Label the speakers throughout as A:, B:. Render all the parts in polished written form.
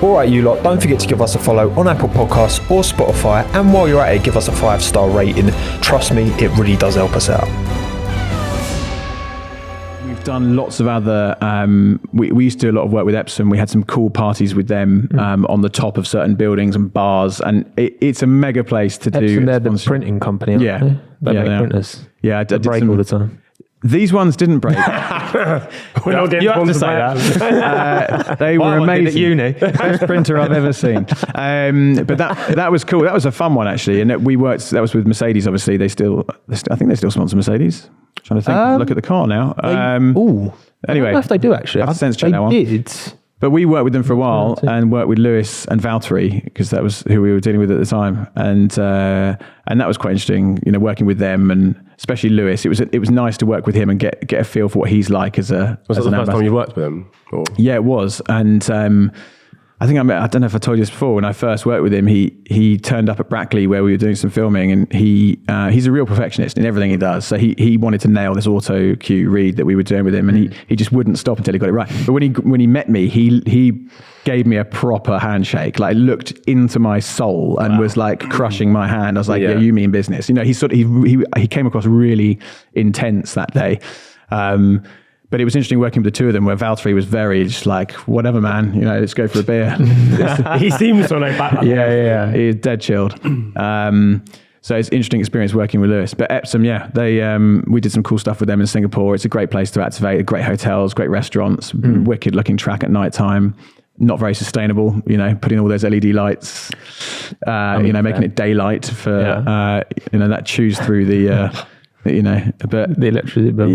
A: Alright you lot, don't forget to give us a follow on Apple Podcasts or Spotify, and while you're at it, give us a 5-star rating. Trust me, it really does help us out.
B: We've done lots of other, we used to do a lot of work with Epsom. We had some cool parties with them on the top of certain buildings and bars, and it's a mega place to do.
A: Epsom, they're the printing company, aren't they? They make printers.
B: Yeah, I did
A: break all the time.
B: These ones didn't break.
C: You have to say
B: that. They were amazing. At uni. Best printer I've ever seen. But that was cool. That was a fun one actually. And we worked. That was with Mercedes. Obviously, I think they still sponsor Mercedes. I'm trying to think. Look at the car now.
A: Anyway,
B: I don't
A: know if they do actually.
B: I have to sense check that one.
A: Did.
B: But we worked with them for a while and worked with Lewis and Valtteri because that was who we were dealing with at the time, and that was quite interesting. You know, working with them and especially Lewis. It was nice to work with him and get a feel for what he's like as a.
C: Was that the first time you worked with him? Or?
B: Yeah, it was, and I think I don't know if I told you this before. When I first worked with him, he turned up at Brackley where we were doing some filming, and he's a real perfectionist in everything he does. So he wanted to nail this auto cue read that we were doing with him, and he just wouldn't stop until he got it right. But when he met me, he gave me a proper handshake, like looked into my soul and was like crushing my hand. I was like, yeah, you mean business. You know, he came across really intense that day. But it was interesting working with the two of them where Valtteri was very just like, whatever, man, you know, let's go for a beer.
C: He seems so like that.
B: Yeah. He's dead chilled. So it's an interesting experience working with Lewis. But Epsom, we did some cool stuff with them in Singapore. It's a great place to activate, great hotels, great restaurants, wicked looking track at night time. Not very sustainable, you know, putting all those LED lights, making it daylight for, that chews through the... but
A: the electricity bill.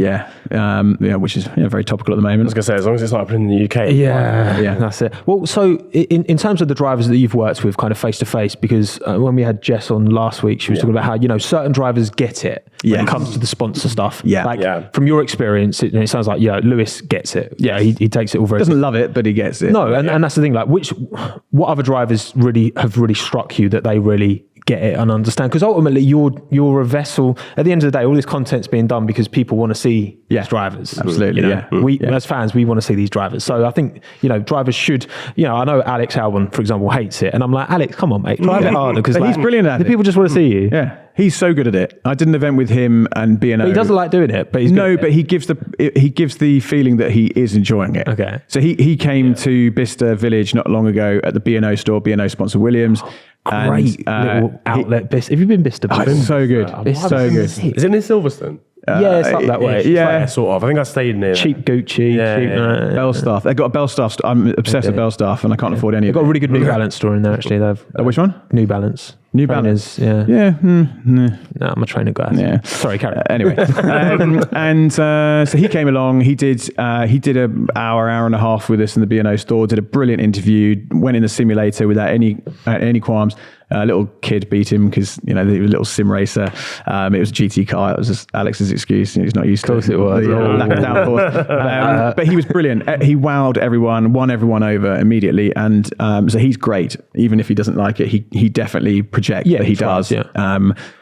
B: Which is very topical at the moment.
C: I was going to say, as long as it's not happening in the UK.
A: Yeah, that's it. Well, so in terms of the drivers that you've worked with kind of face to face, because when we had Jess on last week, she was talking about how, you know, certain drivers get it when it comes to the sponsor stuff. From your experience, it sounds like, Lewis gets it. Yeah, he takes it all very...
B: Doesn't love it, but he gets it.
A: No, and that's the thing, like what other drivers have really struck you that they really get it and understand? Because ultimately you're a vessel. At the end of the day, all this content's being done because people want to see these drivers.
B: Absolutely.
A: We as fans, we want to see these drivers. So I think, drivers should, I know Alex Albon, for example, hates it. And I'm like, Alex, come on, mate, drive it harder. Because
B: he's brilliant at it.
A: The people just want to see you.
B: Yeah. He's so good at it. I did an event with him and B&O.
A: But he doesn't like doing it, but he's good
B: but he gives the feeling that he is enjoying it.
A: Okay.
B: So he came to Bicester Village not long ago at the B&O store. B&O sponsor Williams.
A: Great little outlet. Have you been Bicester?
B: It's so good. It's so good.
C: Is it in Silverstone?
A: It's up that way.
C: Yeah, sort of. I think I stayed near
A: cheap Gucci. Cheap,
B: Belstaff. They've got a Belstaff. I'm obsessed with Belstaff, and I can't afford any of it.
A: They've got a really good New Balance store in there, actually.
B: Which one?
A: New Balance.
B: New Balance.
A: Yeah. No, I'm a trainer guy.
B: Yeah.
A: Sorry, carry on.
B: Anyway, so he came along. He did an hour and a half with us in the B&O store. Did a brilliant interview. Went in the simulator without any qualms. A little kid beat him because he was a little sim racer. It was a GT car. It was just Alex's excuse. He's not used to it.
A: Of course it was.
B: Lack of downforce. But he was brilliant. He wowed everyone, won everyone over immediately, and so he's great. Even if he doesn't like it, he definitely projects that he does.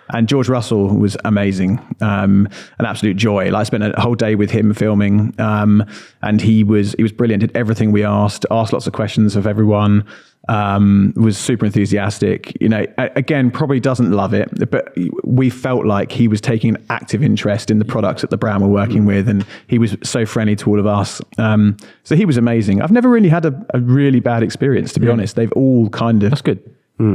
B: And George Russell was amazing, an absolute joy. Like I spent a whole day with him filming, and he was brilliant. Did everything we asked lots of questions of everyone. Was super enthusiastic. Again, probably doesn't love it, but we felt like he was taking an active interest in the products that the brand were working with, and he was so friendly to all of us. So he was amazing. I've never really had a really bad experience, to be honest. They've all kind of
A: that's good.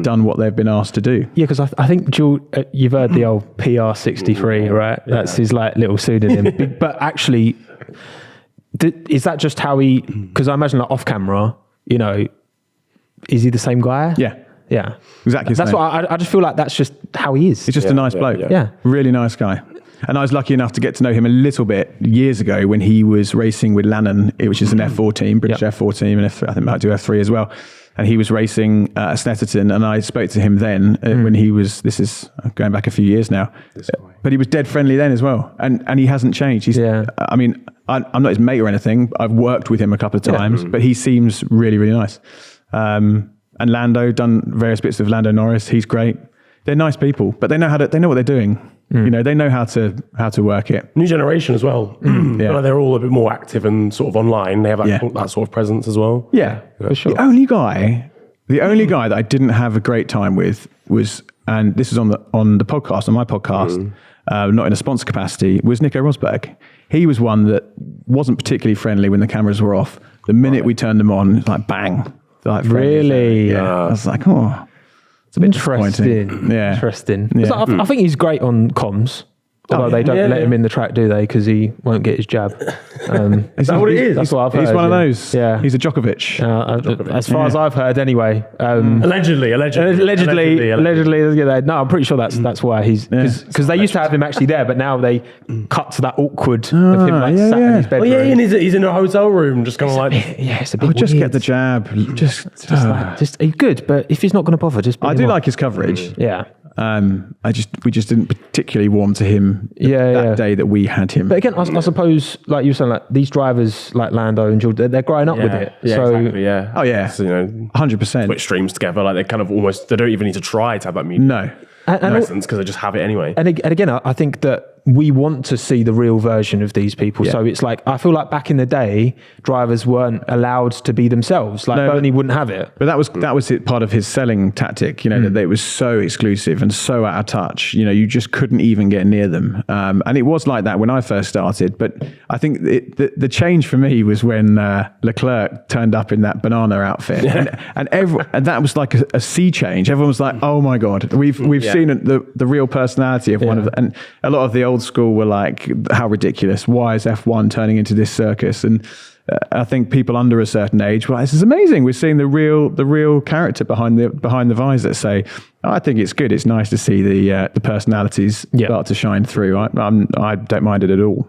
B: Done what they've been asked to do.
A: Yeah, because I think you've heard the old PR63, right? That's his like little pseudonym. But actually, is that just how he? Because I imagine like off camera, is he the same guy?
B: Yeah, exactly.
A: That's what I just feel like. That's just how he is.
B: He's just a nice bloke.
A: Yeah,
B: really nice guy. And I was lucky enough to get to know him a little bit years ago when he was racing with Lannon, which is an F4 team, British F4 team, and I think might do F3 as well. And he was racing at Snetterton, and I spoke to him then when he was, this is going back a few years now, but he was dead friendly then as well. And he hasn't changed. I mean, I'm not his mate or anything. I've worked with him a couple of times, but he seems really, really nice. And Lando, done various bits with Lando Norris. He's great. They're nice people, but they know what they're doing. You know, they know how to work it.
C: New generation as well. Like they're all a bit more active and sort of online. They have that sort of presence as well.
B: Yeah, for sure. The only guy that I didn't have a great time with was, and this is on the podcast, on my podcast, not in a sponsor capacity, was Nico Rosberg. He was one that wasn't particularly friendly when the cameras were off. The minute we turned them on, it's like bang. Like
A: really?
B: Yeah. I was like, oh, it's a bit disappointing. Yeah.
A: Interesting. Yeah. I think he's great on comms. Although they don't let him in the track, do they? Because he won't get his jab.
C: Is that what it is?
A: That's what I've heard.
B: He's one of those. Yeah. He's a Djokovic.
A: As far as I've heard, anyway.
C: Allegedly.
A: No, I'm pretty sure that's why he's because they used to have him actually there, but now they cut to that awkward of him sat in his bedroom.
C: Well, and he's in a hotel room, just kind of like
A: it's a bit.
B: Just get the jab. Just
A: he's good, but if he's not going to bother, just.
B: I do like his coverage.
A: Yeah.
B: We just didn't particularly warm to him that day that we had him.
A: But again, I suppose, like you were saying, like these drivers like Lando and George, they're growing up with it.
C: Yeah,
A: so,
C: exactly, yeah.
B: Oh yeah,
C: so,
B: 100%.
C: Switch streams together, like they kind of almost, they don't even need to try to have that media.
B: No.
C: In essence, because they just have it anyway.
A: And again, I think that we want to see the real version of these people. Yeah. So it's like, I feel like back in the day, drivers weren't allowed to be themselves. Like Bernie wouldn't have it.
B: But that was part of his selling tactic, you know, that it was so exclusive and so out of touch. You know, you just couldn't even get near them. And it was like that when I first started. But I think the change for me was when Leclerc turned up in that banana outfit. and that was like a sea change. Everyone was like, oh my God, we've seen the real personality of one of them. And a lot of the old school were like, how ridiculous. Why is F1 turning into this circus? And I think people under a certain age were like, this is amazing. We're seeing the real character behind the visor. So I think it's good. It's nice to see the personalities start to shine through. I don't mind it at all.